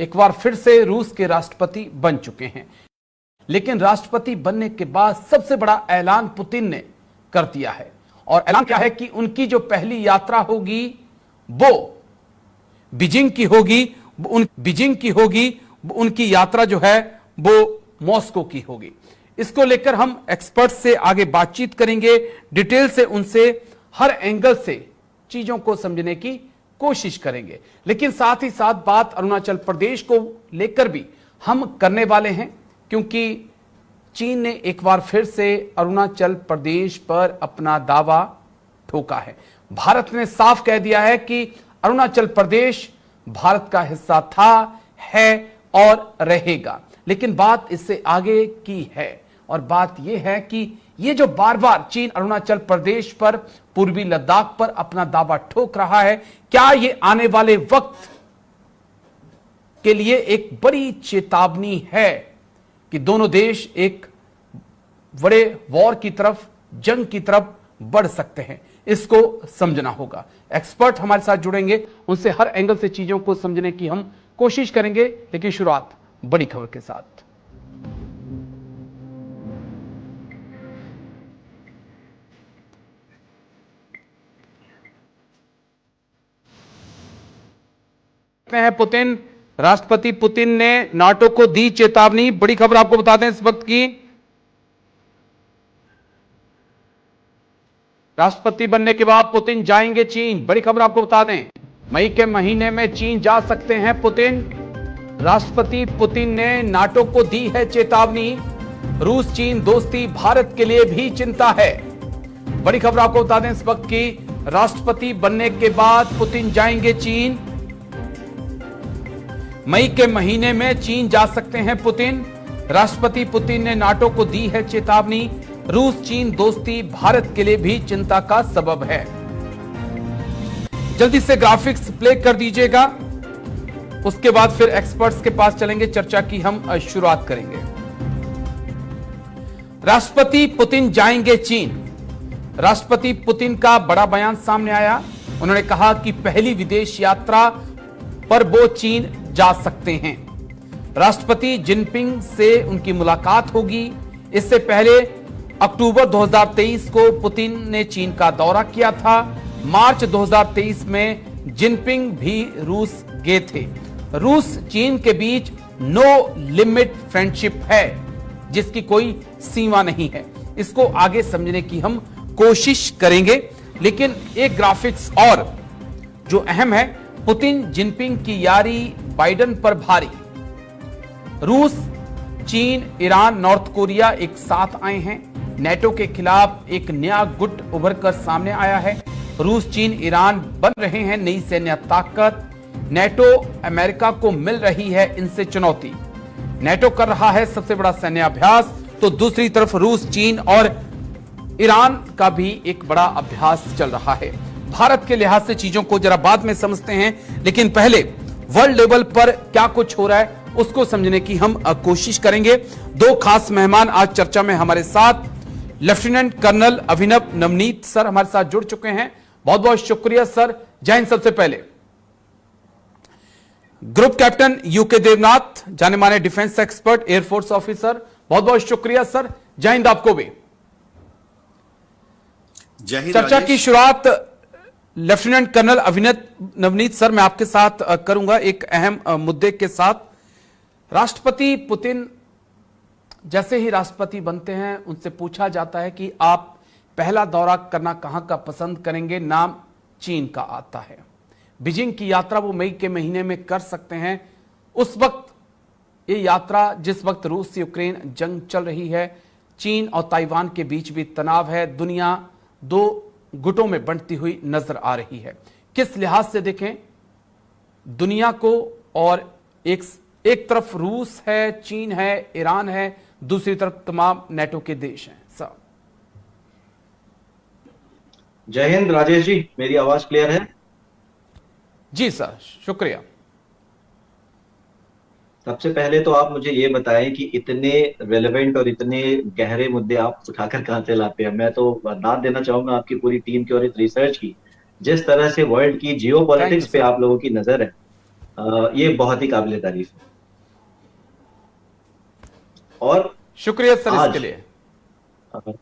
एक बार फिर से रूस के राष्ट्रपति बन चुके हैं, लेकिन राष्ट्रपति बनने के बाद सबसे बड़ा ऐलान पुतिन ने कर दिया है। और ऐलान क्या है कि उनकी जो पहली यात्रा होगी वो बीजिंग की होगी, उनकी यात्रा जो है वो मॉस्को की होगी। इसको लेकर हम एक्सपर्ट से आगे बातचीत करेंगे, डिटेल से उनसे हर एंगल से चीजों को समझने की कोशिश करेंगे। लेकिन साथ ही साथ बात अरुणाचल प्रदेश को लेकर भी हम करने वाले हैं, क्योंकि चीन ने एक बार फिर से अरुणाचल प्रदेश पर अपना दावा ठोका है। भारत ने साफ कह दिया है कि अरुणाचल प्रदेश भारत का हिस्सा था, है और रहेगा। लेकिन बात इससे आगे की है, और बात यह है कि ये जो बार बार चीन अरुणाचल प्रदेश पर, पूर्वी लद्दाख पर अपना दावा ठोक रहा है, क्या ये आने वाले वक्त के लिए एक बड़ी चेतावनी है कि दोनों देश एक बड़े वॉर की तरफ, जंग की तरफ बढ़ सकते हैं? इसको समझना होगा। एक्सपर्ट हमारे साथ जुड़ेंगे, उनसे हर एंगल से चीजों को समझने की हम कोशिश करेंगे। लेकिन शुरुआत बड़ी खबर के साथ। पुतिन, राष्ट्रपति पुतिन ने नाटो को दी चेतावनी। बड़ी खबर आपको बता दें इस वक्त की, राष्ट्रपति बनने के बाद पुतिन जाएंगे चीन। बड़ी खबर आपको बता दें, मई के महीने में चीन जा सकते हैं पुतिन। राष्ट्रपति पुतिन ने नाटो को दी है चेतावनी। रूस चीन दोस्ती भारत के लिए भी चिंता है। बड़ी खबर आपको बता दें इस वक्त की, राष्ट्रपति बनने के बाद पुतिन जाएंगे चीन। मई के महीने में चीन जा सकते हैं पुतिन। राष्ट्रपति पुतिन ने नाटो को दी है चेतावनी। रूस चीन दोस्ती भारत के लिए भी चिंता का सबब है। जल्दी से ग्राफिक्स प्ले कर दीजिएगा, उसके बाद फिर एक्सपर्ट्स के पास चलेंगे, चर्चा की हम शुरुआत करेंगे। राष्ट्रपति पुतिन जाएंगे चीन। राष्ट्रपति पुतिन का बड़ा बयान सामने आया। उन्होंने कहा कि पहली विदेश यात्रा पर वो चीन जा सकते हैं। राष्ट्रपति जिनपिंग से उनकी मुलाकात होगी। इससे पहले अक्टूबर 2023 को पुतिन ने चीन का दौरा किया था। मार्च 2023 में जिनपिंग भी रूस गए थे। रूस चीन के बीच नो लिमिट फ्रेंडशिप है, जिसकी कोई सीमा नहीं है। इसको आगे समझने की हम कोशिश करेंगे। लेकिन एक ग्राफिक्स और जो अहम है, पुतिन जिनपिंग की यारी बाइडेन पर भारी। रूस चीन ईरान नॉर्थ कोरिया एक साथ आए हैं। नेटो के खिलाफ एक नया गुट उभर कर सामने आया है। रूस चीन ईरान बन रहे हैं नई सैन्य ताकत। नेटो अमेरिका को मिल रही है इनसे चुनौती। नेटो कर रहा है सबसे बड़ा सैन्य अभ्यास, तो दूसरी तरफ रूस चीन और ईरान का भी एक बड़ा अभ्यास चल रहा है। भारत के लिहाज से चीजों को जरा बाद में समझते हैं, लेकिन पहले वर्ल्ड लेवल पर क्या कुछ हो रहा है उसको समझने की हम कोशिश करेंगे। दो खास मेहमान आज चर्चा में हमारे साथ, लेफ्टिनेंट कर्नल अभिनव नवनीत सर हमारे साथ जुड़ चुके हैं। बहुत बहुत शुक्रिया सर। जय हिंद। सबसे पहले ग्रुप कैप्टन यूके देवनाथ, जाने माने डिफेंस एक्सपर्ट, एयरफोर्स ऑफिसर, बहुत बहुत शुक्रिया सर। जय हिंद आपको भी। जय हिंद। चर्चा की शुरुआत लेफ्टिनेंट कर्नल अभिनव नवनीत सर मैं आपके साथ करूंगा, एक अहम मुद्दे के साथ। राष्ट्रपति पुतिन जैसे ही राष्ट्रपति बनते हैं उनसे पूछा जाता है कि आप पहला दौरा करना कहां का पसंद करेंगे। नाम चीन का आता है। बीजिंग की यात्रा वो मई के महीने में कर सकते हैं। उस वक्त ये यात्रा, जिस वक्त रूस यूक्रेन जंग चल रही है, चीन और ताइवान के बीच भी तनाव है, दुनिया दो गुटों में बंटती हुई नजर आ रही है। किस लिहाज से देखें दुनिया को, और एक तरफ रूस है, चीन है, ईरान है, दूसरी तरफ तमाम नेटो के देश हैं। सर जय हिंद राजेश जी, मेरी आवाज क्लियर है? जी सर, शुक्रिया। सबसे पहले तो आप मुझे ये बताएं कि इतने रेलेवेंट और इतने गहरे मुद्दे आप उठाकर कहां से लाते हैं। मैं तो दाद देना चाहूंगा आपकी पूरी टीम की और इस रिसर्च की। जिस तरह से वर्ल्ड की जियोपॉलिटिक्स पे आप लोगों की नजर है, ये बहुत ही काबिल तारीफ है। और शुक्रिया सर इसके आज लिए। अ,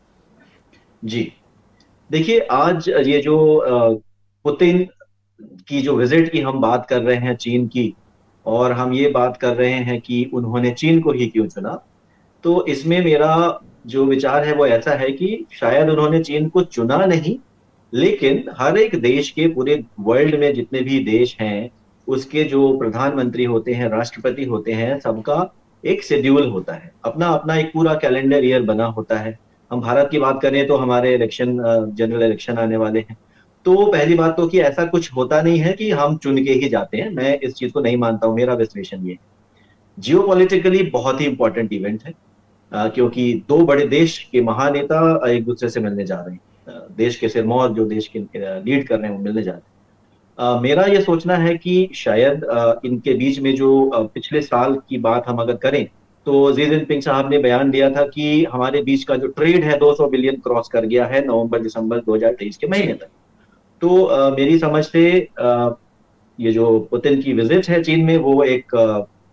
जी देखिए, आज ये जो पुतिन की जो विजिट की हम बात कर रहे हैं चीन की, और हम ये बात कर रहे हैं कि उन्होंने चीन को ही क्यों चुना, तो इसमें मेरा जो विचार है वो ऐसा है कि शायद उन्होंने चीन को चुना नहीं, लेकिन हर एक देश के, पूरे वर्ल्ड में जितने भी देश हैं, उसके जो प्रधानमंत्री होते हैं, राष्ट्रपति होते हैं, सबका एक शेड्यूल होता है, अपना अपना एक पूरा कैलेंडर ईयर बना होता है। हम भारत की बात करें तो हमारे इलेक्शन, जनरल इलेक्शन आने वाले हैं। तो पहली बात तो कि ऐसा कुछ होता नहीं है कि हम चुन के ही जाते हैं, मैं इस चीज को नहीं मानता हूं, मेरा विश्लेषण ये है। जियोपॉलिटिकली बहुत ही इंपॉर्टेंट इवेंट है, क्योंकि दो बड़े देश के महानेता एक दूसरे से मिलने जा रहे हैं। देश के सिरमौर जो देश के लीड कर रहे हैं वो मिलने जा रहे हैं। मेरा ये सोचना है कि शायद इनके बीच में जो पिछले साल की बात हम अगर करें, तो शी जिनपिंग साहब ने बयान दिया था कि हमारे बीच का जो ट्रेड है 200 बिलियन क्रॉस कर गया है नवंबर दिसंबर 2023 के जी। महीने तक। तो मेरी समझ से ये जो पुतिन की विजिट है चीन में, वो एक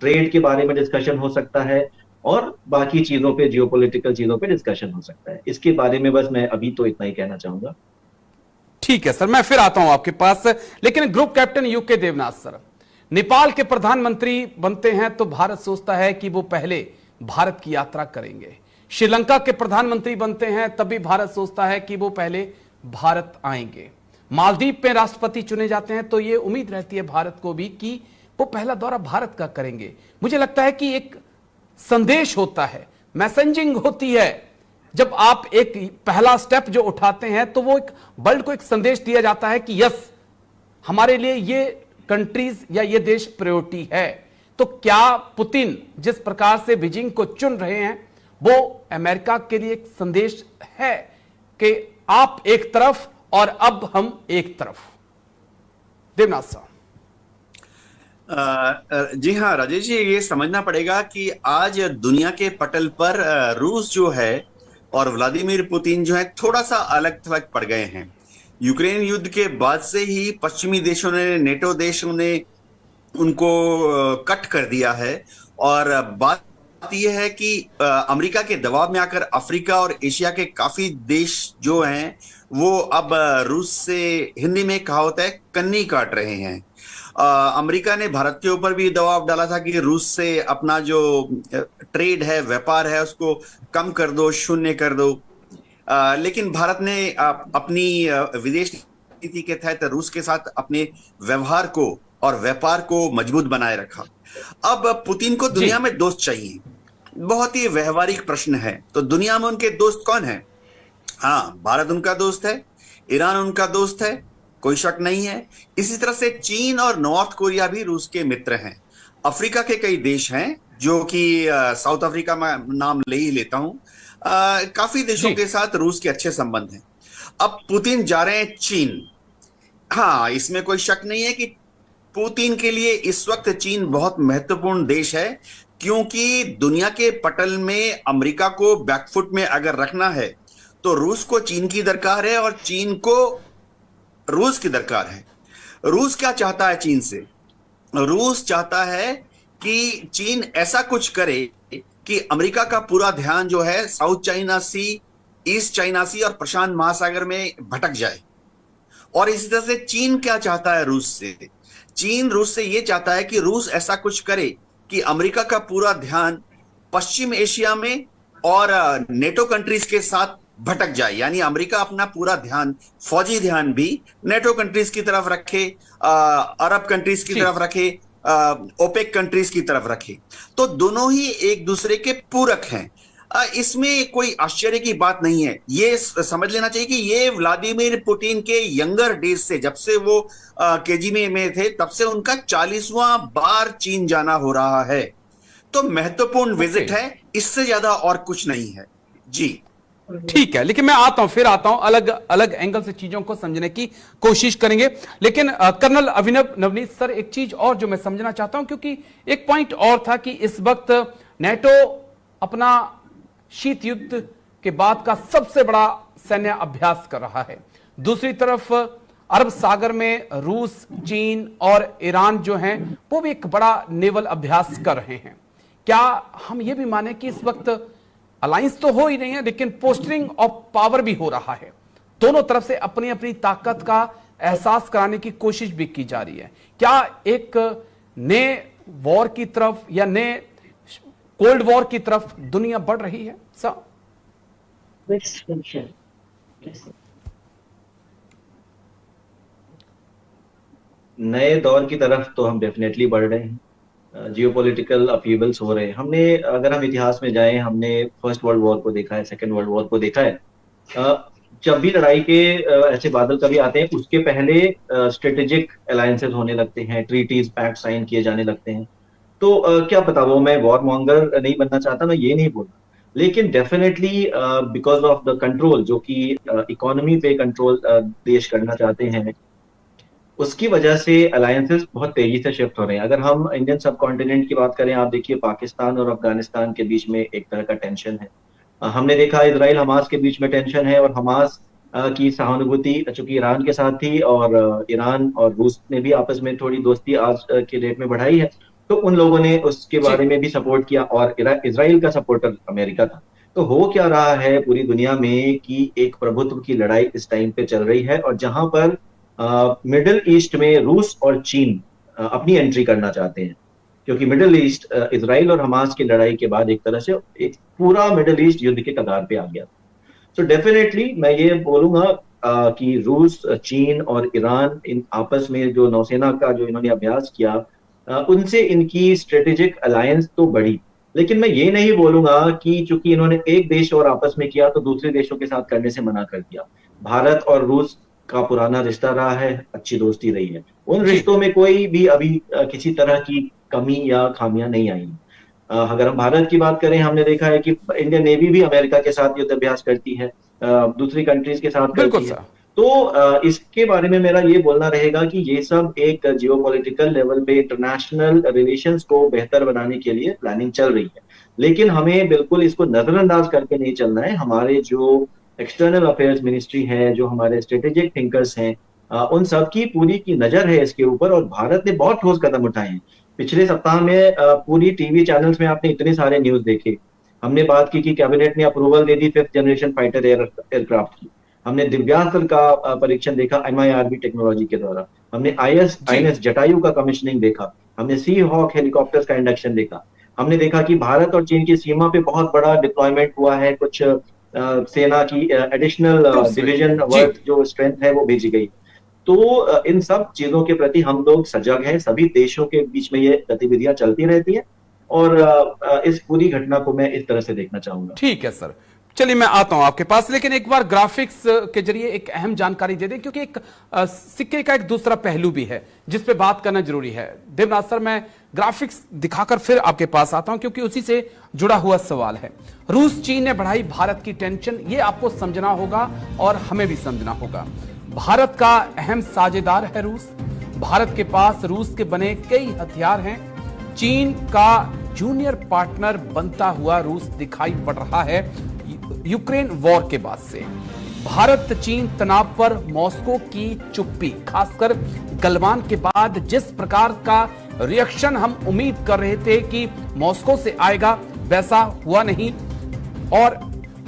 ट्रेड के बारे में डिस्कशन हो सकता है, और बाकी चीजों पे, जियोपॉलिटिकल चीजों पे डिस्कशन हो सकता है। इसके बारे में बस मैं अभी तो इतना ही कहना चाहूंगा। ठीक है सर, मैं फिर आता हूं आपके पास। लेकिन group captain UK Devnath sir, Nepal के प्रधानमंत्री बनते हैं तो भारत सोचता है कि वो पहले भारत की यात्रा करेंगे। श्रीलंका के प्रधानमंत्री बनते हैं तब भी भारत सोचता है कि वो पहले भारत आएंगे। मालदीव में राष्ट्रपति चुने जाते हैं तो ये उम्मीद रहती है भारत को भी कि वो पहला दौरा भारत का करेंगे। मुझे लगता है कि एक संदेश होता है, मैसेजिंग होती है। जब आप एक पहला स्टेप जो उठाते हैं तो वो एक वर्ल्ड को एक संदेश दिया जाता है कि यस, हमारे लिए ये कंट्रीज या ये देश प्रायोरिटी है। तो क्या पुतिन जिस प्रकार से बीजिंग को चुन रहे हैं वो अमेरिका के लिए एक संदेश है कि आप एक तरफ और अब हम एक तरफ? देवनाथ साहब। जी हाँ राजेश जी, ये समझना पड़ेगा कि आज दुनिया के पटल पर रूस जो है और व्लादिमीर पुतिन जो है थोड़ा सा अलग थलग पड़ गए हैं। यूक्रेन युद्ध के बाद से ही पश्चिमी देशों ने, नेटो देशों ने उनको कट कर दिया है। और बात यह है कि अमेरिका के दबाव में आकर अफ्रीका और एशिया के काफी देश जो हैं वो अब रूस से, हिंदी में कहावत है, कन्नी काट रहे हैं। अमेरिका ने भारत के ऊपर भी दबाव डाला था कि रूस से अपना जो ट्रेड है, व्यापार है, उसको कम कर दो, शून्य कर दो। लेकिन भारत ने अपनी विदेश नीति के तहत रूस के साथ अपने व्यवहार को और व्यापार को मजबूत बनाए रखा। अब पुतिन को दुनिया में दोस्त चाहिए, बहुत ही व्यवहारिक प्रश्न है। तो दुनिया में उनके दोस्त कौन है? हाँ, भारत उनका दोस्त है, ईरान उनका दोस्त है, कोई शक नहीं है। इसी तरह से चीन और नॉर्थ कोरिया भी रूस के मित्र हैं। अफ्रीका के कई देश हैं, जो कि साउथ अफ्रीका में नाम ले ही लेता हूं, काफी देशों के साथ रूस के अच्छे संबंध हैं। अब पुतिन जा रहे हैं चीन। हाँ, इसमें कोई शक नहीं है कि पुतिन के लिए इस वक्त चीन बहुत महत्वपूर्ण देश है, क्योंकि दुनिया के पटल में अमेरिका को बैकफुट में अगर रखना है तो रूस को चीन की दरकार है और चीन को रूस की दरकार है। रूस क्या चाहता है चीन से? रूस चाहता है कि चीन ऐसा कुछ करे कि अमेरिका का पूरा ध्यान जो है साउथ चाइना सी, ईस्ट चाइना सी और प्रशांत महासागर में भटक जाए। और इसी तरह से चीन क्या चाहता है रूस से? चीन रूस से यह चाहता है कि रूस ऐसा कुछ करे कि अमेरिका का पूरा ध्यान पश्चिम एशिया में और नेटो कंट्रीज के साथ भटक जाए। यानी अमेरिका अपना पूरा ध्यान, फौजी ध्यान भी नेटो कंट्रीज की तरफ रखे, अरब कंट्रीज की तरफ रखे, ओपेक कंट्रीज की तरफ रखे। तो दोनों ही एक दूसरे के पूरक हैं। इसमें कोई आश्चर्य की बात नहीं है। ये समझ लेना चाहिए कि ये व्लादिमीर पुतिन के यंगर डेज से, जब से वो केजीबी में थे, तब से उनका 40वां बार चीन जाना हो रहा है। तो महत्वपूर्ण विजिट है, इससे ज्यादा और कुछ नहीं है जी। ठीक है, लेकिन मैं आता हूं, फिर आता हूं, अलग अलग एंगल से चीजों को समझने की कोशिश करेंगे। लेकिन कर्नल अभिनव नवनीत सर, एक चीज और जो मैं समझना चाहता हूं, क्योंकि एक पॉइंट और था कि इस वक्त नेटो अपना शीत युद्ध के बाद का सबसे बड़ा सैन्य अभ्यास कर रहा है। दूसरी तरफ अरब सागर में रूस, चीन और ईरान जो हैं वो भी एक बड़ा नेवल अभ्यास कर रहे हैं। क्या हम ये भी माने कि इस वक्त अलायंस तो हो ही नहीं है, लेकिन पोस्टरिंग ऑफ पावर भी हो रहा है, दोनों तरफ से अपनी अपनी ताकत का एहसास कराने की कोशिश भी की जा रही है। क्या एक नए वॉर की तरफ या नए कोल्ड वॉर की तरफ दुनिया बढ़ रही है सर? नए दौर की तरफ तो हम डेफिनेटली बढ़ रहे हैं। जियोपॉलिटिकल अपीबल्स हो रहे हैं। हमने, अगर हम इतिहास में जाएं, हमने फर्स्ट वर्ल्ड वॉर को देखा है, सेकेंड वर्ल्ड वॉर को देखा है। जब भी लड़ाई के ऐसे बादल कभी आते हैं, उसके पहले स्ट्रेटेजिक अलायंसेस होने लगते हैं, ट्रीटीज, पैक्ट साइन किए जाने लगते हैं। तो क्या पता, वो मैं वॉर मॉन्गर नहीं बनना चाहता, मैं ये नहीं बोलता, लेकिन definitely because of the control, जो कि इकोनॉमी पे कंट्रोल देश करना चाहते हैं, उसकी वजह से अलायंसेस बहुत तेजी से शिफ्ट हो रहे हैं। अगर हम इंडियन सब कॉन्टिनेंट की बात करें, आप देखिए पाकिस्तान और अफगानिस्तान के बीच में एक तरह का टेंशन है। हमने देखा इसराइल हमास के बीच में टेंशन है, और हमास की सहानुभूति चूंकि ईरान के साथ थी, और ईरान और रूस ने भी आपस में थोड़ी दोस्ती आज के डेट में बढ़ाई है, तो उन लोगों ने उसके बारे में भी सपोर्ट किया, और इसराइल का सपोर्टर अमेरिका था। तो हो क्या रहा है पूरी दुनिया में कि एक प्रभुत्व की लड़ाई इस टाइम पे चल रही है, और जहां पर मिडिल ईस्ट में रूस और चीन अपनी एंट्री करना चाहते हैं, क्योंकि मिडिल ईस्ट इसराइल और हमास की लड़ाई के बाद एक तरह से एक पूरा मिडिल ईस्ट युद्ध के कगार पे आ गया। तो डेफिनेटली मैं ये बोलूंगा कि रूस, चीन और ईरान इन आपस में जो नौसेना का जो इन्होंने अभ्यास किया, उनसे इनकी स्ट्रेटेजिक अलायंस तो बढ़ी, लेकिन मैं ये नहीं बोलूंगा कि चूंकि इन्होंने एक देश और आपस में किया तो दूसरे देशों के साथ करने से मना कर दिया। भारत और रूस का पुराना रिश्ता रहा है, अच्छी दोस्ती रही है, उन रिश्तों में कोई भी अभी किसी तरह की कमी या खामियां नहीं आई। अगर हम भारत की बात करें, हमने देखा है कि इंडियन नेवी भी अमेरिका के साथ युद्ध अभ्यास करती है, दूसरी कंट्रीज के साथ करती है। तो इसके बारे में मेरा ये बोलना रहेगा कि ये सब एक जियोपॉलिटिकल लेवल पे इंटरनेशनल रिलेशंस को बेहतर बनाने के लिए प्लानिंग चल रही है, लेकिन हमें बिल्कुल इसको नजरअंदाज करके नहीं चलना है। हमारे जो एक्सटर्नल अफेयर्स मिनिस्ट्री है, जो हमारे स्ट्रेटेजिक थिंकर्स हैं, उन सब की पूरी की नजर है इसके ऊपर, और भारत ने बहुत ठोस कदम उठाए हैं। पिछले सप्ताह में पूरी टीवी चैनल्स में आपने इतने सारे न्यूज देखे। हमने बात की कि कैबिनेट ने अप्रूवल दे दी 5th जनरेशन फाइटर एयरक्राफ्ट की। हमने दिव्यास्त्र का परीक्षण देखा MIRV टेक्नोलॉजी के द्वारा। हमने INS जटायु का कमीशनिंग देखा। हमने सी हॉक हेलीकॉप्टर्स का इंडक्शन देखा। हमने देखा कि भारत और चीन की सीमा पे बहुत बड़ा डिप्लॉयमेंट हुआ है, कुछ सेना की एडिशनल डिवीजन वर्क जो स्ट्रेंथ है वो भेजी गई। तो इन सब चीजों के प्रति हम लोग सजग हैं, सभी देशों के बीच में ये गतिविधियां चलती रहती है, और इस पूरी घटना को मैं इस तरह से देखना चाहूंगा। ठीक है सर, चलिए मैं आता हूं आपके पास, लेकिन एक बार ग्राफिक्स के जरिए एक अहम जानकारी दे दें, क्योंकि एक सिक्के का एक दूसरा पहलू भी है जिस पे बात करना जरूरी है। देवनाथ सर, मैं ग्राफिक्स दिखाकर फिर आपके पास आता हूं, क्योंकि उसी से जुड़ा हुआ सवाल है। रूस चीन ने बढ़ाई भारत की टेंशन, ये आपको समझना होगा और हमें भी समझना होगा। भारत का अहम साझेदार है रूस। भारत के पास रूस के बने कई हथियार हैं। चीन का जूनियर पार्टनर बनता हुआ रूस दिखाई पड़ रहा है यूक्रेन वॉर के बाद से। भारत चीन तनाव पर मॉस्को की चुप्पी, खासकर गलवान के बाद जिस प्रकार का रिएक्शन हम उम्मीद कर रहे थे कि मॉस्को से आएगा, वैसा हुआ नहीं। और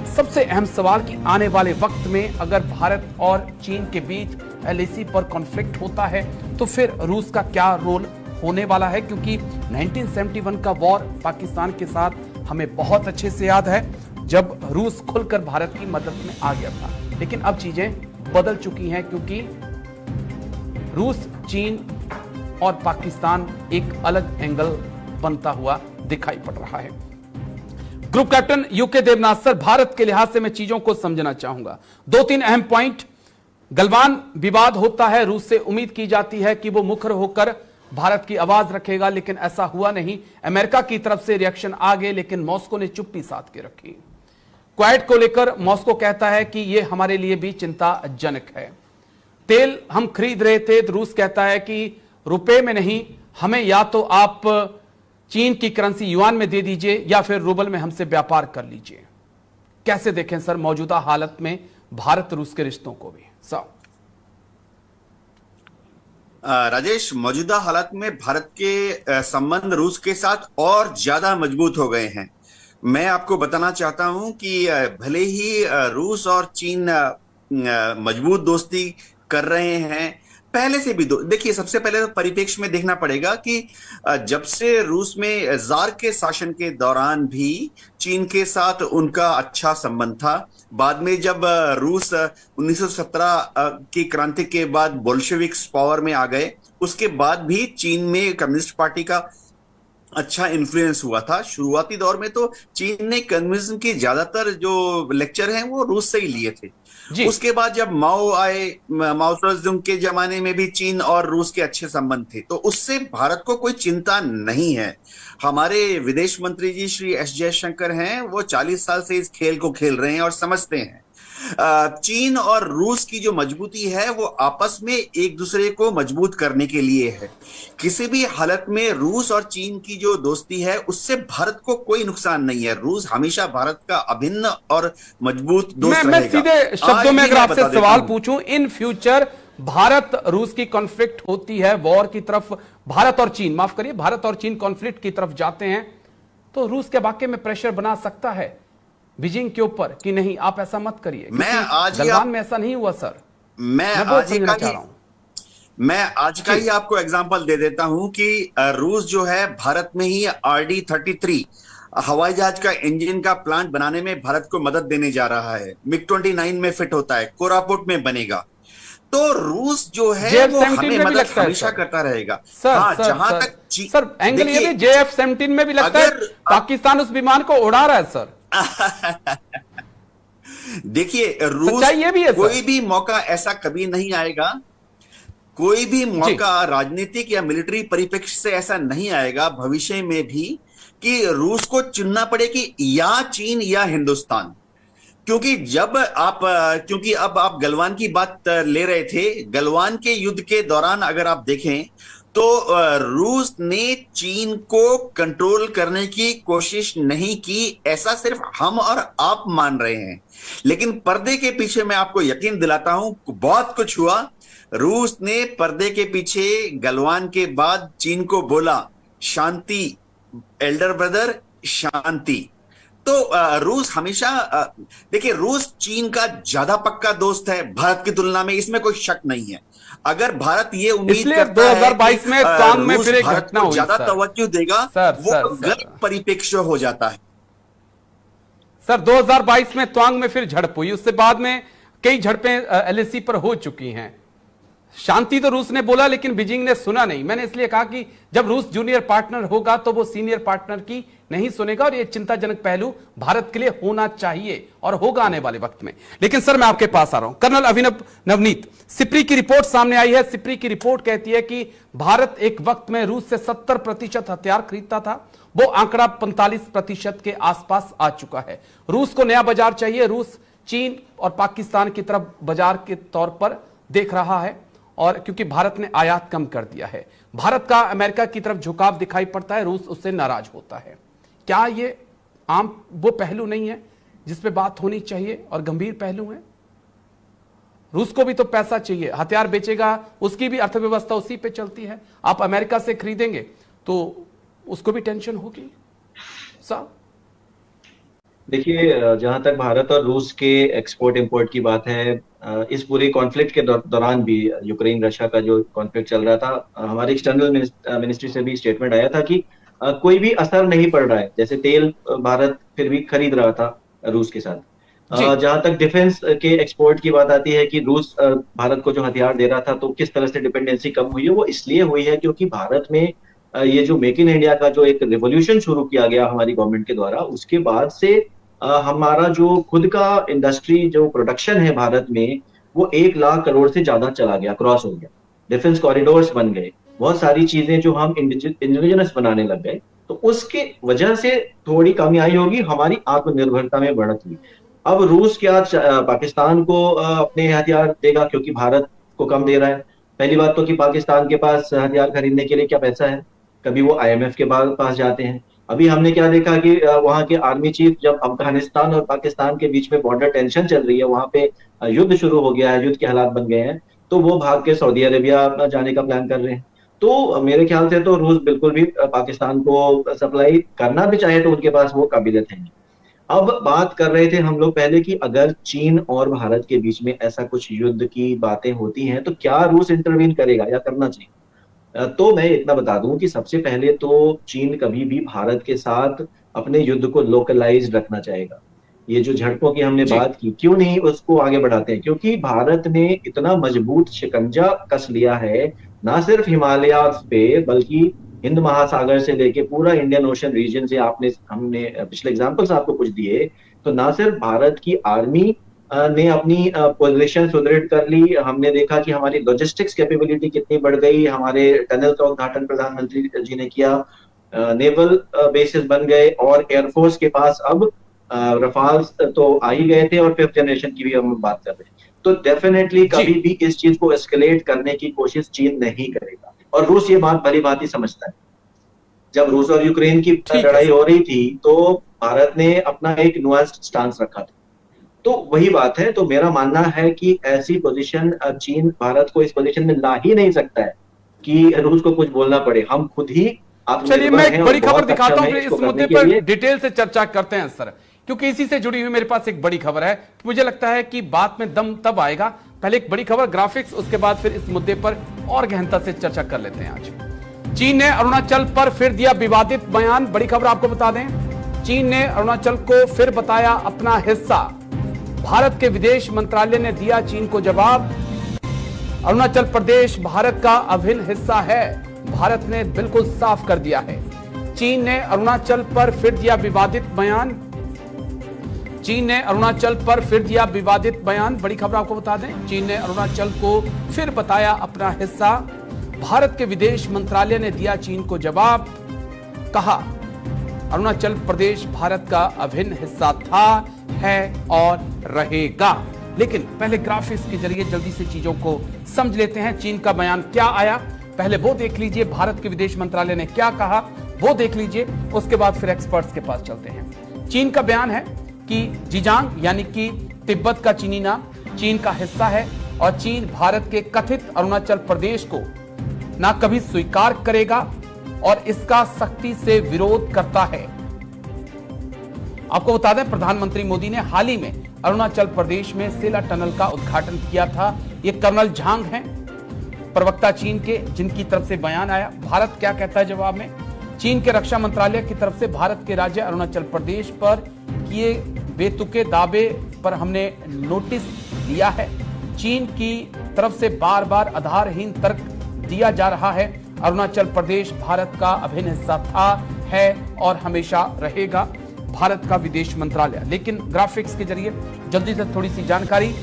सबसे अहम सवाल कि आने वाले वक्त में अगर भारत और चीन के बीच LAC पर कॉन्फ्लिक्ट होता है तो फिर रूस का क्या रोल होने वाला है, क्योंकि 1971 का वॉर पाकिस्तान के साथ हमें बहुत अच्छे से याद है, जब रूस खुलकर भारत की मदद में आ गया था। लेकिन अब चीजें बदल चुकी हैं, क्योंकि रूस, चीन और पाकिस्तान एक अलग एंगल बनता हुआ दिखाई पड़ रहा है। Group captain UK Devnath sir, Bharat के लिहाज से मैं चीजों को समझना चाहूंगा। 2-3 अहम पॉइंट। गलवान विवाद होता है, रूस से उम्मीद की जाती है कि वो मुखर होकर भारत की आवाज रखेगा, लेकिन ऐसा हुआ नहीं। अमेरिका की तरफ से रिएक्शन आ गए, लेकिन मॉस्को ने चुप्पी साध के रखी। क्वेट को लेकर मॉस्को कहता है कि यह हमारे लिए भी चिंताजनक है। तेल हम खरीद रहे थे तो रूस कहता है कि रुपए में नहीं, हमें या तो आप चीन की करेंसी युआन में दे दीजिए या फिर रूबल में हमसे व्यापार कर लीजिए। कैसे देखें सर मौजूदा हालत में भारत रूस के रिश्तों को भी? सर राजेश, मौजूदा हालात में भारत के संबंध रूस के साथ और ज्यादा मजबूत हो गए हैं। मैं आपको बताना चाहता हूं कि भले ही रूस और चीन मजबूत दोस्ती कर रहे हैं, पहले से भी देखिए, सबसे पहले तो परिप्रेक्ष्य में देखना पड़ेगा कि जब से रूस में जार के शासन के दौरान भी चीन के साथ उनका अच्छा संबंध था। बाद में जब रूस 1917 की क्रांति के बाद बोल्शेविक्स पावर में आ गए, उसके बाद भी चीन में कम्युनिस्ट पार्टी का अच्छा इन्फ्लुएंस हुआ था। शुरुआती दौर में तो चीन ने कम्युनिज्म के ज्यादातर जो लेक्चर हैं वो रूस से ही लिए थे। उसके बाद जब माओ आए, माओ त्से के जमाने में भी चीन और रूस के अच्छे संबंध थे, तो उससे भारत को कोई चिंता नहीं है। हमारे विदेश मंत्री जी श्री एस जयशंकर हैं, वो 40 साल से इस खेल को खेल रहे हैं और समझते हैं। चीन और रूस की जो मजबूती है वो आपस में एक दूसरे को मजबूत करने के लिए है। किसी भी हालत में रूस और चीन की जो दोस्ती है उससे भारत को कोई नुकसान नहीं है। रूस हमेशा भारत का अभिन्न और मजबूत दोस्त मैं रहेगा। सीधे शब्दों में अगर आपसे सवाल पूछूं, इन फ्यूचर भारत रूस की कॉन्फ्लिक्ट होती है, वॉर की तरफ भारत और चीन, माफ करिए, भारत और चीन कॉन्फ्लिक्ट की तरफ जाते हैं, तो रूस के वाकई में प्रेशर बना सकता है बीजिंग के ऊपर कि नहीं आप ऐसा मत करिए? मैं आज गलवान में ऐसा नहीं हुआ सर। मैं आज का ही आपको एग्जांपल दे देता हूं कि रूस जो है भारत में ही RD-33 हवाई जहाज का इंजन का प्लांट बनाने में भारत को मदद देने जा रहा है। MiG-29 में फिट होता है, कोरापुट में बनेगा। तो रूस जो है वो हमें मदद हमेशा करता रहेगा। सर, जहां तक सर एंगल ये भी JF-17 में भी लगता है पाकिस्तान उस विमान को उड़ा रहा है सर। देखिए, रूस कोई भी मौका ऐसा कभी नहीं आएगा, कोई भी मौका राजनीतिक या मिलिट्री परिप्रेक्ष्य से ऐसा नहीं आएगा भविष्य में भी कि रूस को चुनना पड़े कि या चीन या हिंदुस्तान। क्योंकि क्योंकि अब आप गलवान की बात ले रहे थे, गलवान के युद्ध के दौरान अगर आप देखें तो रूस ने चीन को कंट्रोल करने की कोशिश नहीं की, ऐसा सिर्फ हम और आप मान रहे हैं। लेकिन पर्दे के पीछे मैं आपको यकीन दिलाता हूं बहुत कुछ हुआ। रूस ने पर्दे के पीछे गलवान के बाद चीन को बोला, शांति एल्डर ब्रदर, शांति। तो रूस हमेशा देखिए, रूस चीन का ज्यादा पक्का दोस्त है भारत की तुलना में, इसमें कोई शक नहीं है। अगर भारत ये उम्मीद करता 2022 में तांग में फिर एक घटना हुई, ज्यादा तवज्जो देगा, वो गलत परिप्रेक्ष्य हो जाता है। सर 2022 में त्वांग में फिर झड़प हुई, उससे बाद में कई झड़पें LAC पर हो चुकी हैं। शांति तो रूस ने बोला लेकिन बीजिंग ने सुना नहीं। मैंने इसलिए कहा कि जब रूस जूनियर पार्टनर होगा तो वो सीनियर पार्टनर की नहीं सुनेगा, और ये चिंताजनक पहलू भारत के लिए होना चाहिए और होगा आने वाले वक्त में। लेकिन सर मैं आपके पास आ रहा हूं, कर्नल अभिनव नवनीत, सिप्री की रिपोर्ट सामने आई है। सिप्री की रिपोर्ट कहती है कि भारत एक वक्त में रूस से 70% हथियार खरीदता था, वो आंकड़ा 45% के आसपास आ चुका है। रूस को नया बाजार चाहिए। रूस चीन और पाकिस्तान की तरफ बाजार के तौर पर देख रहा है, और क्योंकि भारत ने आयात कम कर दिया है, भारत का अमेरिका की तरफ झुकाव दिखाई पड़ता है, रूस उससे नाराज होता है। क्या ये आम वो पहलू नहीं है जिस पे बात होनी चाहिए और गंभीर पहलू है? रूस को भी तो पैसा चाहिए, हथियार बेचेगा, उसकी भी अर्थव्यवस्था उसी पे चलती है। आप अमेरिका से खरीदेंगे तो उसको भी टेंशन होगी साहब। देखिए, जहां तक भारत और रूस के एक्सपोर्ट इंपोर्ट की बात है, इस पूरे कॉन्फ्लिक्ट के दौरान भी, यूक्रेन रशिया का जो कॉन्फ्लिक्ट चल रहा था, हमारे एक्सटर्नल मिनिस्ट्री से भी स्टेटमेंट आया था कि कोई भी असर नहीं पड़ रहा है। जैसे तेल भारत फिर भी खरीद रहा था रूस के साथ। जहां तक डिफेंस के एक्सपोर्ट की बात आती है कि रूस भारत को जो हथियार दे रहा था, तो किस तरह से डिपेंडेंसी कम हुई है, वो इसलिए हुई है क्योंकि भारत में ये जो मेक इन इंडिया का जो एक रिवोल्यूशन शुरू किया गया हमारी गवर्नमेंट के द्वारा, उसके बाद से हमारा जो खुद का इंडस्ट्री जो प्रोडक्शन है भारत में, वो 1 लाख करोड़ से ज्यादा चला गया, क्रॉस हो गया। डिफेंस कॉरिडोर्स बन गए, बहुत सारी चीजें जो हम इंडिजिनस बनाने लग गए, तो उसके वजह से थोड़ी कमी आई होगी, हमारी आत्मनिर्भरता में बढ़त हुई। अब रूस क्या पाकिस्तान को अपने हथियार देगा क्योंकि भारत को कम दे रहा है? पहली बात तो कि पाकिस्तान के पास हथियार खरीदने के लिए क्या पैसा है? कभी वो IMF के पास जाते हैं। अभी हमने क्या देखा कि वहां के आर्मी चीफ, जब अफगानिस्तान और पाकिस्तान के बीच में बॉर्डर टेंशन चल रही है, वहां पे युद्ध शुरू हो गया है, युद्ध के हालात बन गए हैं, तो वो भाग के सऊदी अरेबिया जाने का प्लान कर रहे हैं। तो मेरे ख्याल से तो रूस बिल्कुल भी पाकिस्तान को सप्लाई करना भी चाहे तो उनके पास वो काबिलियत है नहीं। अब बात कर रहे थे हम लोग पहले कि अगर चीन और भारत के बीच में ऐसा कुछ युद्ध की बातें होती हैं तो क्या रूस इंटरवीन करेगा या करना चाहिए। तो मैं इतना बता दूं कि सबसे पहले तो चीन कभी भी भारत के साथ अपने युद्ध को लोकलाइज्ड रखना चाहेगा। ये जो झड़पों की हमने जी बात की, क्यों नहीं उसको आगे बढ़ाते हैं, क्योंकि भारत ने इतना मजबूत शिकंजा कस लिया है, ना सिर्फ हिमालय पे बल्कि हिंद महासागर से लेके पूरा इंडियन ओशन रीजन से। आपने हमने पिछले एग्जांपल्स आपको कुछ दिए, तो ना सिर्फ भारत की आर्मी ने अपनी पोजीशन सुदृढ़ कर ली, हमने देखा कि हमारी लॉजिस्टिक्स कैपेबिलिटी कितनी बढ़ गई, हमारे टनल का उद्घाटन प्रधानमंत्री जी ने किया, नेवल बेसिस बन गए और एयरफोर्स के पास अब रफाल तो आ ही गए थे और फिफ्थ जनरेशन की भी हम बात कर रहे हैं। तो डेफिनेटली जी कभी भी इस चीज को एस्केलेट करने की कोशिश चीन नहीं करेगा, और रूस ये बात भली भांति समझता है। जब रूस और यूक्रेन की ठीक है लड़ाई सर। हो रही थी तो भारत ने अपना एक नुआंस्ड स्टांस रखा था। तो वही बात है, तो मेरा मानना है कि ऐसी पोजीशन चीन भारत को इस पोजीशन में ला ही नहीं सकता है कि रूस को कुछ बोलना पड़े। हम खुद ही चलिए मैं आत्मनिर्भर हैं एक और बड़ी खबर बहुत दिखाता सक्षम हूं, हैं फिर इसको इस करने मुद्दे के पर लिए। डिटेल से चर्चा करते हैं सर, क्योंकि इसी से जुड़ी हुई मेरे पास एक बड़ी खबर है। मुझे लगता है कि बात में दम तब आएगा, पहले एक बड़ी खबर ग्राफिक्स, उसके बाद फिर इस मुद्दे पर और गहनता से चर्चा कर लेते हैं। आज चीन ने अरुणाचल पर फिर दिया विवादित बयान। बड़ी खबर आपको बता दें, चीन ने अरुणाचल को फिर बताया अपना हिस्सा। भारत के विदेश मंत्रालय ने दिया चीन को जवाब। अरुणाचल प्रदेश भारत का अभिन्न हिस्सा है, भारत ने बिल्कुल साफ कर दिया है। चीन ने अरुणाचल पर फिर दिया विवादित बयान। चीन ने अरुणाचल पर फिर दिया विवादित बयान। बड़ी खबर आपको बता दें, चीन ने अरुणाचल को फिर बताया अपना हिस्सा। भारत के विदेश मंत्रालय ने दिया चीन को जवाब। कहा अरुणाचल प्रदेश भारत का अभिन्न हिस्सा था, है और रहेगा। लेकिन पहले ग्राफिक्स के जरिए जल्दी से चीजों को समझ लेते हैं। चीन का बयान क्या आया, पहले वो देख लीजिए। भारत के विदेश मंत्रालय ने क्या कहा वो देख लीजिए, उसके बाद फिर एक्सपर्ट्स के पास चलते हैं। चीन का बयान है कि जीजांग यानी कि तिब्बत का चीनी नाम चीन का हिस्सा है और चीन भारत के कथित अरुणाचल प्रदेश को ना कभी स्वीकार करेगा और इसका सख्ती से विरोध करता है। आपको बता दें, प्रधानमंत्री मोदी ने हाल ही में अरुणाचल प्रदेश में सेला टनल का उद्घाटन किया था। ये कर्नल झांग हैं, प्रवक्ता चीन के, जिनकी तरफ से बयान आया। भारत क्या कहता है जवाब में, चीन के रक्षा मंत्रालय की तरफ से भारत के राज्य अरुणाचल प्रदेश पर किए बेतुके दावे पर हमने नोटिस लिया है। चीन की तरफ से बार बार आधारहीन तर्क दिया जा रहा है। अरुणाचल प्रदेश भारत का अभिन्न हिस्सा था, है और हमेशा रहेगा। भारत का विदेश मंत्रालय। लेकिन ग्राफिक्स के जरिए जल्दी से थोड़ी सी जानकारी।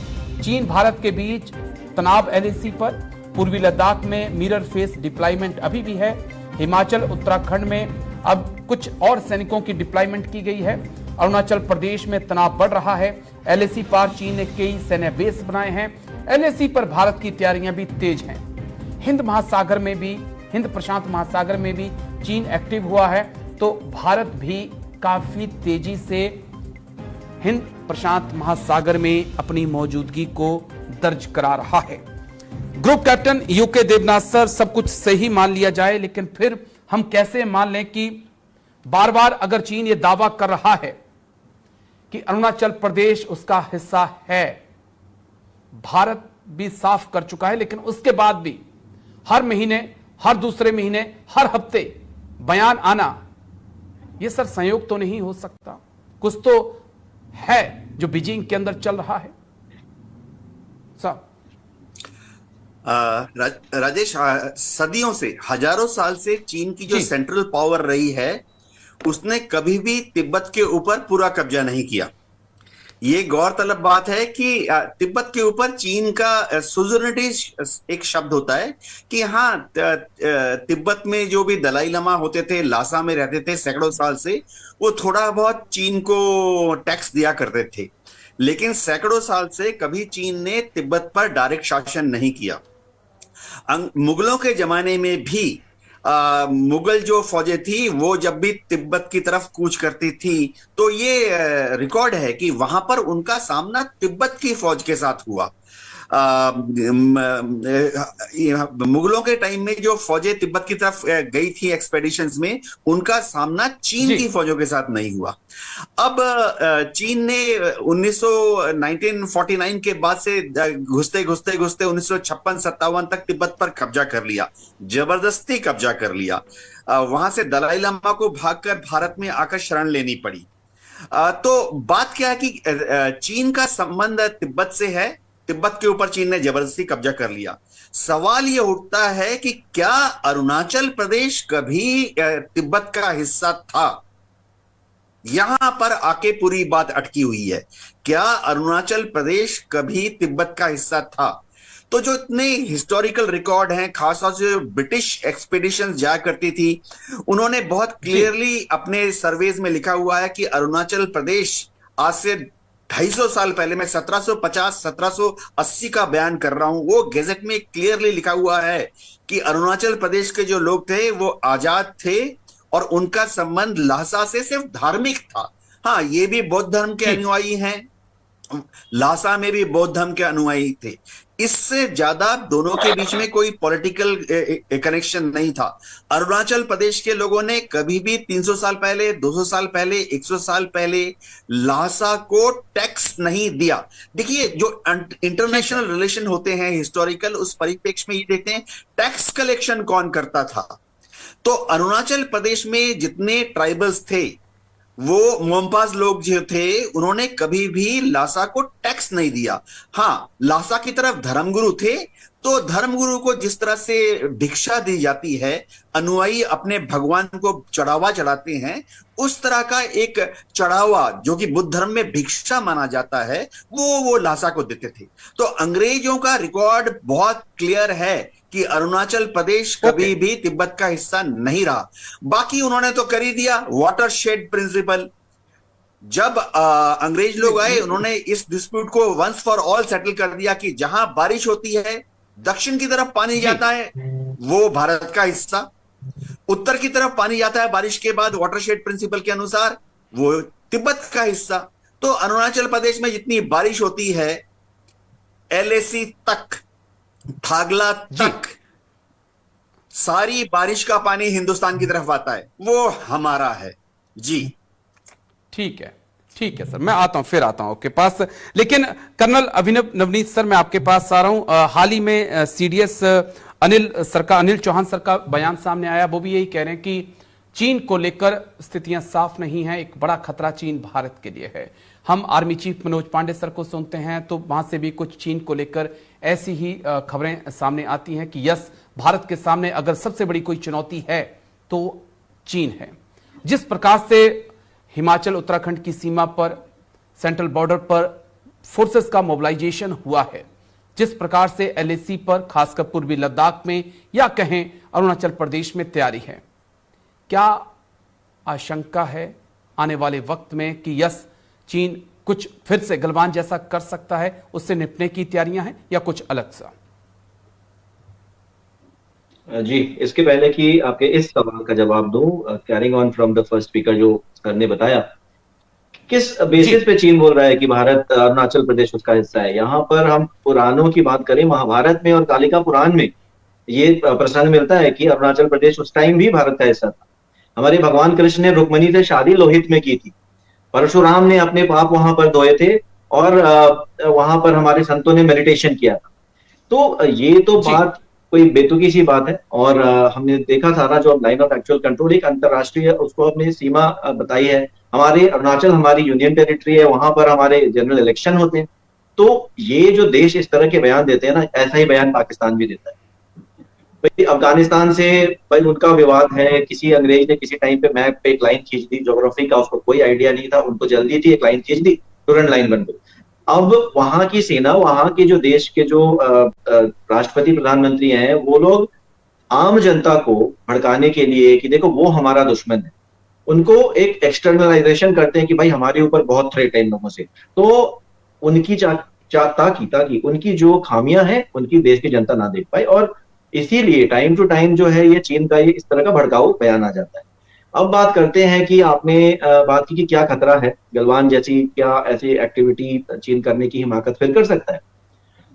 चीन भारत के बीच तनाव एलएसी पर, पूर्वी लद्दाख में मिरर फेस डिप्लॉयमेंट अभी भी है। हिमाचल उत्तराखंड में अब कुछ और सैनिकों की डिप्लॉयमेंट की गई है। अरुणाचल प्रदेश में तनाव बढ़ रहा है। एलएसी पार चीन ने कई सैन्य बेस बनाए हैं। एलएसी पर भारत की तैयारियां भी तेज हैं। हिंद महासागर में भी, हिंद प्रशांत महासागर में भी चीन एक्टिव हुआ है, तो भारत भी काफी तेजी से हिंद प्रशांत महासागर में अपनी मौजूदगी को दर्ज करा रहा है। Group captain UK Devnath sir, सब कुछ सही मान लिया जाए, लेकिन फिर हम कैसे मान लें कि बार बार अगर चीन ये दावा कर रहा है कि अरुणाचल प्रदेश उसका हिस्सा है, भारत भी साफ कर चुका है, लेकिन उसके बाद भी हर महीने, हर दूसरे महीने, हर हफ्ते बयान आना, यह सर संयोग तो नहीं हो सकता। कुछ तो है जो बीजिंग के अंदर चल रहा है साहब। राजेश, सदियों से, हजारों साल से चीन की जो सेंट्रल पावर रही है, उसने कभी भी तिब्बत के ऊपर पूरा कब्जा नहीं किया। ये गौरतलब बात है कि तिब्बत के ऊपर चीन का सुजर्निटी एक शब्द होता है कि हाँ, तिब्बत में जो भी दलाई लामा होते थे, लासा में रहते थे सैकड़ों साल से, वो थोड़ा बहुत चीन को टैक्स दिया करते थे, लेकिन सैकड़ों साल से कभी चीन ने तिब्बत पर डायरेक्ट शासन नहीं किया। मुगलों के जमाने में भी मुगल जो फौजें थी वो जब भी तिब्बत की तरफ कूच करती थी तो ये रिकॉर्ड है कि वहां पर उनका सामना तिब्बत की फौज के साथ हुआ। मुगलों के टाइम में जो फौजें तिब्बत की तरफ गई थी एक्सपेडिशंस में, उनका सामना चीन की फौजों के साथ नहीं हुआ। अब चीन ने 1949 के बाद से घुसते घुसते घुसते 1956-57 तक तिब्बत पर कब्जा कर लिया, जबरदस्ती कब्जा कर लिया। वहां से दलाई लामा को भागकर भारत में आकर शरण लेनी पड़ी। तो बात क्या है कि चीन का संबंध तिब्बत से है, तिब्बत के ऊपर चीन ने जबरदस्ती कब्जा कर लिया। सवाल यह उठता है कि क्या अरुणाचल प्रदेश कभी तिब्बत का हिस्सा था? यहां पर आके पूरी बात अटकी हुई है। क्या अरुणाचल प्रदेश कभी तिब्बत का हिस्सा था? तो जो इतने हिस्टोरिकल रिकॉर्ड हैं, खासतौर से ब्रिटिश एक्सपीडिशन जाया करती थी, उन्होंने बहुत क्लियरली अपने सर्वेज में लिखा हुआ है कि अरुणाचल प्रदेश आज से 250 साल पहले, मैं 1750-1780 का बयान कर रहा हूं, वो गेजेट में क्लियरली लिखा हुआ है कि अरुणाचल प्रदेश के जो लोग थे वो आजाद थे और उनका संबंध ल्हासा से सिर्फ धार्मिक था। हाँ, ये भी बौद्ध धर्म के अनुयायी हैं, ल्हासा में भी बौद्ध धर्म के अनुयायी थे। इससे ज्यादा दोनों के बीच में कोई पॉलिटिकल कनेक्शन नहीं था। अरुणाचल प्रदेश के लोगों ने कभी भी 300 साल पहले, 200 साल पहले, 100 साल पहले ल्हासा को टैक्स नहीं दिया। देखिए, जो इंटरनेशनल रिलेशन होते हैं हिस्टोरिकल, उस परिप्रेक्ष्य में ये देखते हैं टैक्स कलेक्शन कौन करता था। तो अरुणाचल प्रदेश में जितने ट्राइबल्स थे, वो मोम्पाज लोग जो थे, उन्होंने कभी भी ल्हासा को टैक्स नहीं दिया। हाँ, ल्हासा की तरफ धर्मगुरु थे, तो धर्मगुरु को जिस तरह से भिक्षा दी जाती है, अनुयायी अपने भगवान को चढ़ावा चढ़ाते हैं, उस तरह का एक चढ़ावा जो कि बुद्ध धर्म में भिक्षा माना जाता है, वो ल्हासा को देते थे। तो अंग्रेजों का रिकॉर्ड बहुत क्लियर है कि अरुणाचल प्रदेश कभी भी तिब्बत का हिस्सा नहीं रहा। बाकी उन्होंने तो कर ही दिया वाटरशेड प्रिंसिपल। जब अंग्रेज लोग आए, उन्होंने इस डिस्प्यूट को वंस फॉर ऑल सेटल कर दिया कि जहां बारिश होती है, दक्षिण की तरफ पानी जाता है, वो भारत का हिस्सा, उत्तर की तरफ पानी जाता है बारिश के बाद वाटरशेड प्रिंसिपल के अनुसार, वो तिब्बत का हिस्सा। तो अरुणाचल प्रदेश में जितनी बारिश होती है, एलएसी तक, थागला तक, सारी बारिश का पानी हिंदुस्तान की तरफ आता है, वो हमारा है जी। ठीक है सर, मैं आता हूं, फिर आता हूं आपके पास। लेकिन कर्नल अभिनव नवनीत सर, मैं आपके पास आ रहा हूं। हाल ही में सीडीएस अनिल चौहान सर का बयान सामने आया। वो भी यही कह रहे हैं कि चीन को लेकर स्थितियां साफ नहीं है, एक बड़ा खतरा चीन भारत के लिए है। हम army chief Manoj Pande sir को सुनते हैं तो वहां से भी कुछ चीन को लेकर ऐसी ही खबरें सामने आती हैं कि यस, भारत के सामने अगर सबसे बड़ी कोई चुनौती है तो चीन है। जिस प्रकार से हिमाचल उत्तराखंड की सीमा पर, सेंट्रल बॉर्डर पर फोर्सेस का मोबिलाइजेशन हुआ है, जिस प्रकार से एलएसी पर, खासकर पूर्वी लद्दाख में या कहें अरुणाचल प्रदेश में तैयारी है, क्या आशंका है आने वाले वक्त में कि यस, चीन कुछ फिर से गलवान जैसा कर सकता है, उससे निपटने की तैयारियां हैं या कुछ अलग सा? जी, इसके पहले कि आपके इस सवाल का जवाब दूं, carrying on from the first speaker जो सर ने बताया, किस बेसिस पे चीन बोल रहा है कि भारत अरुणाचल प्रदेश उसका हिस्सा है। यहाँ पर हम पुराणों की बात करें, महाभारत में और कालिका पुराण में ये प्रसंग मिलता है कि अरुणाचल प्रदेश उस टाइम भी भारत का हिस्सा था। हमारे भगवान कृष्ण ने रुक्मणी से शादी लोहित में की थी, परशुराम ने अपने पाप वहां पर धोए थे और वहां पर हमारे संतों ने मेडिटेशन किया था। तो ये तो बात कोई बेतुकी सी बात है। और हमने देखा सारा जो लाइन ऑफ एक्चुअल कंट्रोल एक अंतरराष्ट्रीय उसको हमने सीमा बताई है। हमारे अरुणाचल हमारी यूनियन टेरिटरी है, वहां पर हमारे जनरल इलेक्शन होते हैं। तो ये जो देश इस तरह के बयान देते हैं ना, ऐसा ही बयान पाकिस्तान भी देता है। भाई अफगानिस्तान से भाई उनका विवाद है, किसी अंग्रेज ने किसी टाइम पे मैप पे एक लाइन खींच दी, ज्योग्राफी का उसको कोई आइडिया नहीं था, उनको जल्दी थी, एक लाइन खींच दी, तुरंत लाइन बन गई। अब वहां की सेना, वहां के जो देश के जो राष्ट्रपति प्रधानमंत्री हैं, वो लोग आम जनता को भड़काने के लिए कि देखो वो हमारा दुश्मन है, उनको एक एक्सटर्नलाइजेशन करते हैं कि भाई हमारे ऊपर बहुत थ्रेट है इन लोगों से। तो उनकी ताकि उनकी जो खामियां हैं उनकी देश की जनता ना देख पाए, और इसीलिए टाइम टू टाइम जो है ये चीन का ये इस तरह का भड़काऊ बयान आ जाता है। अब बात करते हैं कि आपने बात की कि क्या खतरा है, गलवान जैसी क्या ऐसी एक्टिविटी चीन करने की हिमाकत फिर कर सकता है।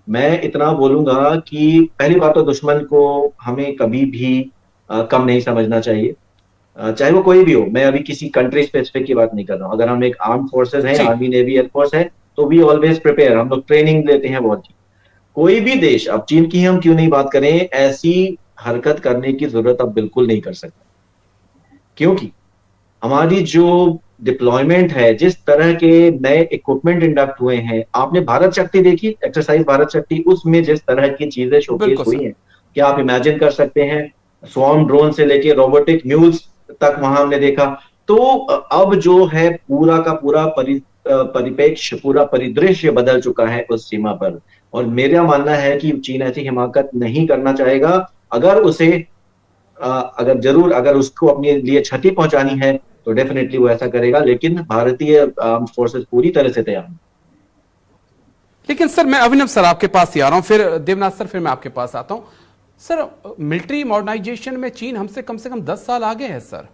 मैं इतना बोलूंगा कि पहली बात तो दुश्मन को हमें कभी भी कम नहीं समझना चाहिए, चाहे वो कोई भी हो। मैं अभी किसी कंट्री स्पेसिफिक की बात नहीं कर रहा हूँ। अगर हम एक आर्म फोर्सेस है, जी आर्मी नेवी एयरफोर्स है, तो वी ऑलवेज प्रिपेयर, हम लोग ट्रेनिंग लेते हैं बहुत। कोई भी देश, अब चीन की हम क्यों नहीं बात करें, ऐसी हरकत करने की जरूरत अब बिल्कुल नहीं कर सकता, क्योंकि हमारी जो डिप्लॉयमेंट है, जिस तरह के नए इक्विपमेंट इंडक्ट हुए हैं, आपने भारत शक्ति देखी, एक्सरसाइज भारत शक्ति, उसमें जिस तरह की चीजें शोकेस बिल्कुल हुई सर। हैं, क्या आप इमेजिन कर सकते हैं? स्वॉर्म ड्रोन से लेके रोबोटिक म्यूल्स तक वहां हमने देखा। तो अब जो है पूरा का पूरा परिपेक्ष, पूरा परिदृश्य बदल चुका है उस सीमा पर। और मेरा मानना है कि चीन ऐसी हिमाकत नहीं करना चाहेगा। अगर उसे अगर जरूर अगर उसको अपने लिए क्षति पहुंचानी है तो डेफिनेटली वो ऐसा करेगा, लेकिन भारतीय आर्म फोर्सेस पूरी तरह से तैयार हैं। लेकिन सर मैं अभिनव सर आपके पास ही आ रहा हूं, फिर देवनाथ सर, फिर मैं आपके पास आता हूं। सर मिलिट्री मॉडर्नाइजेशन में चीन हमसे कम से कम 10 साल आगे है सर।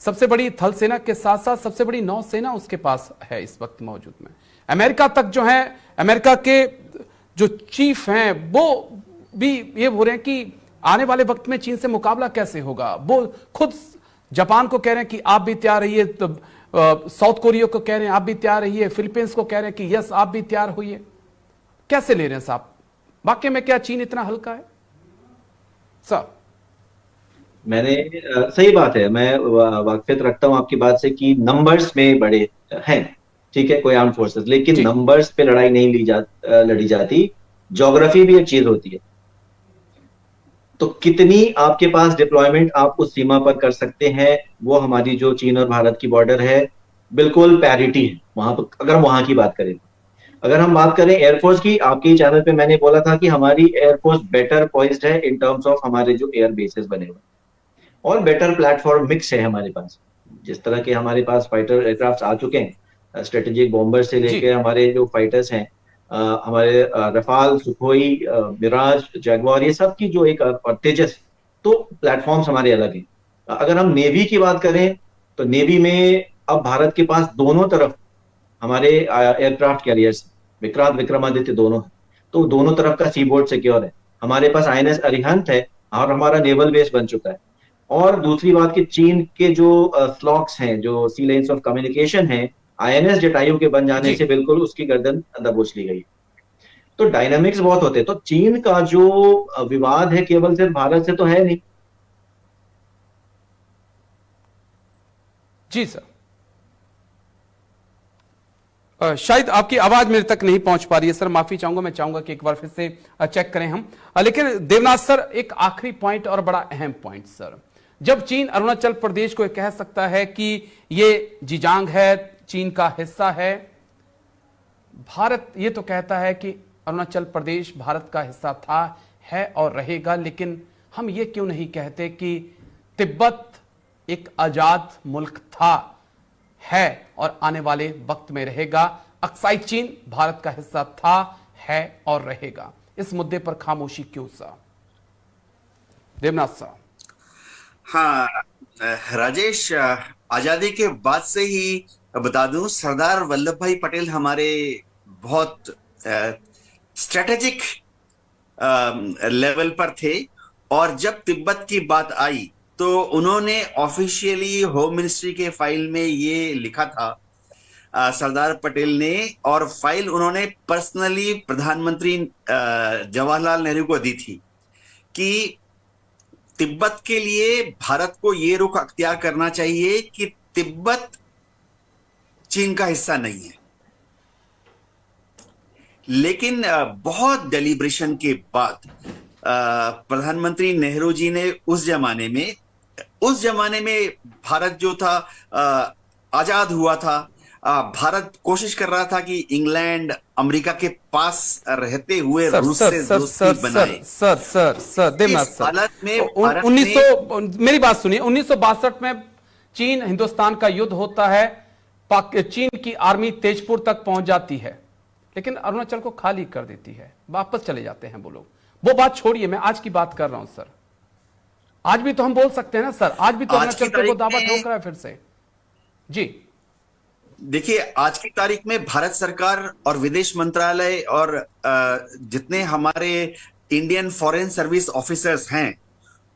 सबसे बड़ी थल सेना के साथ साथ सबसे बड़ी नौसेना उसके पास है इस वक्त मौजूद में। अमेरिका तक जो है, अमेरिका के जो चीफ हैं वो भी ये बोल रहे हैं कि आने वाले वक्त में चीन से मुकाबला कैसे होगा। वो खुद जापान को कह रहे हैं कि आप भी तैयार रहिए, तो साउथ कोरिया को कह रहे हैं आप भी तैयार रहिए, फिलीपींस को कह रहे हैं कि यस आप भी तैयार होइए। कैसे ले रहे हैं साहब, वाकई में क्या चीन इतना हल्का है सर? मैंने सही बात है, मैं वाकफियत रखता हूं आपकी बात से कि नंबर्स में बड़े हैं, ठीक है, कोई आर्म फोर्सेस, लेकिन जी नंबर्स पे लड़ाई नहीं लड़ी जाती। ज्योग्राफी भी एक चीज होती है। तो कितनी आपके पास डिप्लॉयमेंट आप उस सीमा पर कर सकते हैं, वो हमारी जो चीन और भारत की बॉर्डर है, बिल्कुल पैरिटी है वहां पर, अगर हम वहां की बात करें। अगर हम बात करें एयरफोर्स की, आपके ही चैनल पे मैंने बोला था कि हमारी एयरफोर्स बेटर पॉइज्ड है इन टर्म्स ऑफ हमारे जो एयर बेसेस बने हुए, और बेटर प्लेटफॉर्म मिक्स है हमारे पास। जिस तरह के हमारे पास फाइटर एयरक्राफ्ट आ चुके हैं, स्ट्रेटेजिक बॉम्बर से जी लेके हमारे जो फाइटर्स हैं, हमारे रफाल, सुखोई, मिराज, जैगवार, ये सब की जो एक और तेजस, तो प्लेटफॉर्म्स हमारे अलग हैं। अगर हम नेवी की बात करें, तो नेवी में अब भारत के पास दोनों तरफ हमारे एयरक्राफ्ट कैरियर्स, विक्रांत, विक्रमादित्य दोनों हैं। तो दोनों तरफ का सी बोर्ड सिक्योर है। हमारे पास आईएनएस अरिहंत है और हमारा नेवल बेस बन चुका है। और दूसरी बात कि चीन के जो स्लॉक्स हैं, जो सी लेन्स ऑफ कम्युनिकेशन है, आईएनएस जटायु के बन जाने जी से बिल्कुल उसकी गर्दन दबोच ली गई। तो डायनामिक्स बहुत होते हैं। तो चीन का जो विवाद है केवल सिर्फ भारत से तो है नहीं। जी सर। शायद आपकी आवाज मेरे तक नहीं पहुंच पा रही है सर, माफी चाहूंगा। मैं चाहूंगा कि एक बार फिर से चेक करें हम। लेकिन देवनाथ सर, एक आखिरी पॉइंट और बड़ा अहम पॉइंट सर, जब चीन अरुणाचल प्रदेश को कह सकता है कि ये जिजांग है, चीन का हिस्सा है, भारत ये तो कहता है कि अरुणाचल प्रदेश भारत का हिस्सा था, है और रहेगा, लेकिन हम ये क्यों नहीं कहते कि तिब्बत एक आजाद मुल्क था, है और आने वाले वक्त में रहेगा। अक्साई चीन भारत का हिस्सा था, है और रहेगा। इस मुद्दे पर खामोशी क्यों सा? देवनाथ साहब। हाँ राजेश, आजादी के बाद से ही बता दूं, सरदार वल्लभ भाई पटेल हमारे बहुत स्ट्रेटेजिक लेवल पर थे। और जब तिब्बत की बात आई तो उन्होंने ऑफिशियली होम मिनिस्ट्री के फाइल में ये लिखा था, सरदार पटेल ने, और फाइल उन्होंने पर्सनली प्रधानमंत्री जवाहरलाल नेहरू को दी थी कि तिब्बत के लिए भारत को ये रुख अख्तियार करना चाहिए कि तिब्बत चीन का हिस्सा नहीं है। लेकिन बहुत डेलिब्रेशन के बाद प्रधानमंत्री नेहरू जी ने उस जमाने में भारत जो था आजाद हुआ था। भारत कोशिश कर रहा था कि इंग्लैंड, अमेरिका के पास रहते हुए रूस से दोस्ती बनाए। सर देवनाथ इस सर, हालत में भारत 1900, मेरी बात सुनिए, 1962 में चीन हिंदुस्तान का युद्ध होता है, चीन की आर्मी तेजपुर तक पहुंच जाती है, लेकिन अरुणाचल को खाली कर देती है, वापस चले जाते हैं वो लोग। वो बात छोड़िए, मैं आज की बात कर रहा हूं सर। आज भी तो हम बोल सकते हैं ना सर, आज भी तो अरुणाचल पे वो दावा ठोक रहा है फिर से। जी देखिए, आज की तारीख में भारत सरकार और विदेश मंत्रालय और जितने हमारे इंडियन फॉरेन सर्विस ऑफिसर्स हैं,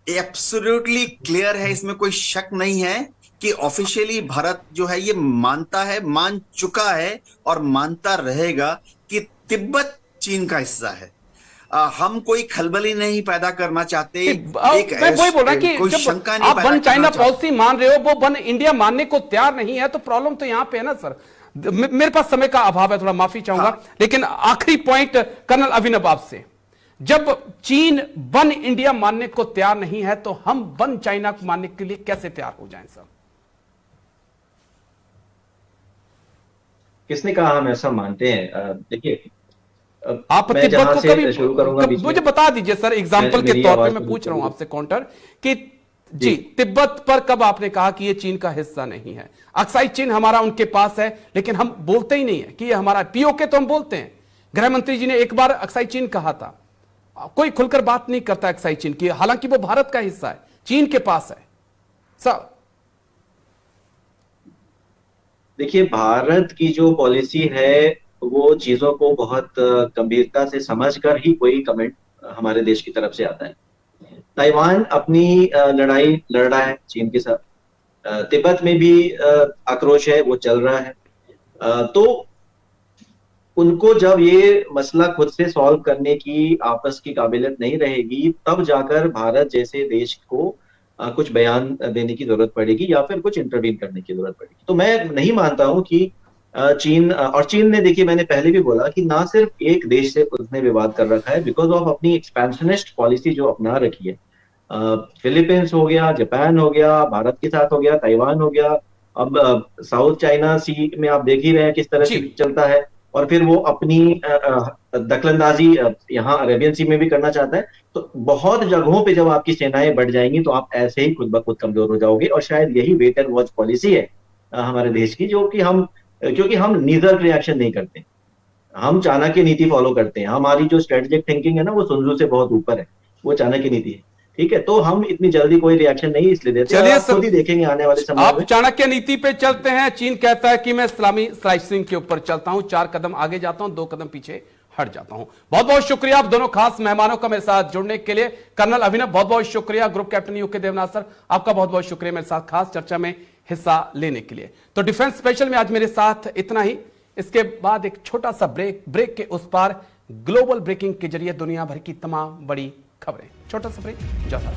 एब्सोल्युटली क्लियर है, इसमें कोई शक नहीं है कि ऑफिशियली भारत जो है ये मानता है, मान चुका है और मानता रहेगा कि तिब्बत चीन का हिस्सा है। हम कोई खलबली नहीं पैदा करना चाहते। मैं वही बोल रहा कि कोई जब शंका नहीं आप पैदा वन चाइना करना पॉलिसी मान रहे हो, वो वन इंडिया मानने को तैयार नहीं है, तो प्रॉब्लम तो यहां पे है ना सर। मेरे पास समय का अभाव है, थोड़ा माफी चाहूंगा। हाँ। लेकिन आखिरी पॉइंट कर्नल अभिनव आपसे, जब चीन वन इंडिया मानने को तैयार नहीं है, तो हम वन चाइना को मानने के लिए कैसे तैयार हो जाएं सर? किसने कहा हम ऐसा मानते हैं? देखिए, आप मैं तिब्बत जहां को से कभी शुरू करूंगा बीच में, मुझे बता दीजिए सर, एग्जाम्पल के मेरी तौर पे आवाज मैं को पूछ रहा हूं बिल्कुल- आपसे काउंटर कि जी, तिब्बत पर कब आपने कहा कि ये चीन का हिस्सा नहीं है? अक्साई चीन हमारा उनके पास है, लेकिन हम बोलते ही नहीं है कि ये हमारा। पीओके तो हम बोलते हैं, गृह मंत्री जी ने एक बार अक्साई चीन कहा था, कोई खुलकर बात नहीं करता अक्साई चीन की, हालांकि वो भारत का हिस्सा है, चीन के पास है सर। देखिए, भारत की जो पॉलिसी है वो चीजों को बहुत गंभीरता से समझकर ही कोई कमेंट हमारे देश की तरफ से आता है। ताइवान अपनी लड़ाई लड़ रहा है चीन के साथ, तिब्बत में भी आक्रोश है, वो चल रहा है। तो उनको जब ये मसला खुद से सॉल्व करने की आपस की काबिलियत नहीं रहेगी, तब जाकर भारत जैसे देश को कुछ बयान देने की जरूरत पड़ेगी या फिर कुछ इंटरवीन करने की जरूरत पड़ेगी। तो मैं नहीं मानता हूं कि चीन, और चीन ने, देखिए मैंने पहले भी बोला कि ना सिर्फ एक देश से उसने विवाद कर रखा है, बिकॉज ऑफ अपनी एक्सपेंशनिस्ट पॉलिसी जो अपना रखी है। फिलीपींस हो गया, जापान हो गया, भारत के साथ हो गया, ताइवान हो गया, अब साउथ चाइना सी में आप देख ही रहे हैं किस तरह से चलता है। और फिर वो अपनी दखलंदाजी यहाँ अरेबियन सी में भी करना चाहता है। तो बहुत जगहों पे जब आपकी सेनाएं बढ़ जाएंगी तो आप ऐसे ही खुद ब खुद कमजोर हो जाओगे। और शायद यही वेट एंड वॉच पॉलिसी है हमारे देश की, जो कि हम, क्योंकि हम नीजर रिएक्शन नहीं करते, हम चाणक्य नीति फॉलो करते हैं। हमारी जो स्ट्रेटेजिक थिंकिंग है ना, वो सुन से बहुत ऊपर है, वो चाणक्य नीति है। ठीक है, तो हम इतनी जल्दी कोई रिएक्शन नहीं इसलिए देते। चलिए आप खुद ही देखेंगे आने वाले समय आप में। चाणक्य नीति पे चलते हैं, चीन कहता है कि मैं इस्लामी स्लाइसिंग के ऊपर चलता हूं, 4 कदम आगे जाता हूं, 2 कदम पीछे हट जाता हूं। बहुत बहुत शुक्रिया आप दोनों खास मेहमानों का मेरे साथ जुड़ने के लिए। कर्नल अभिनव बहुत बहुत शुक्रिया, group captain UK Devnath sir आपका बहुत बहुत शुक्रिया मेरे साथ खास चर्चा में हिस्सा लेने के लिए। तो डिफेंस स्पेशल में आज मेरे साथ इतना ही। इसके बाद एक छोटा सा ब्रेक के उस पार ग्लोबल ब्रेकिंग के जरिए दुनिया भर की तमाम बड़ी खबरें। छोटा सा ब्रेक, ज्यादा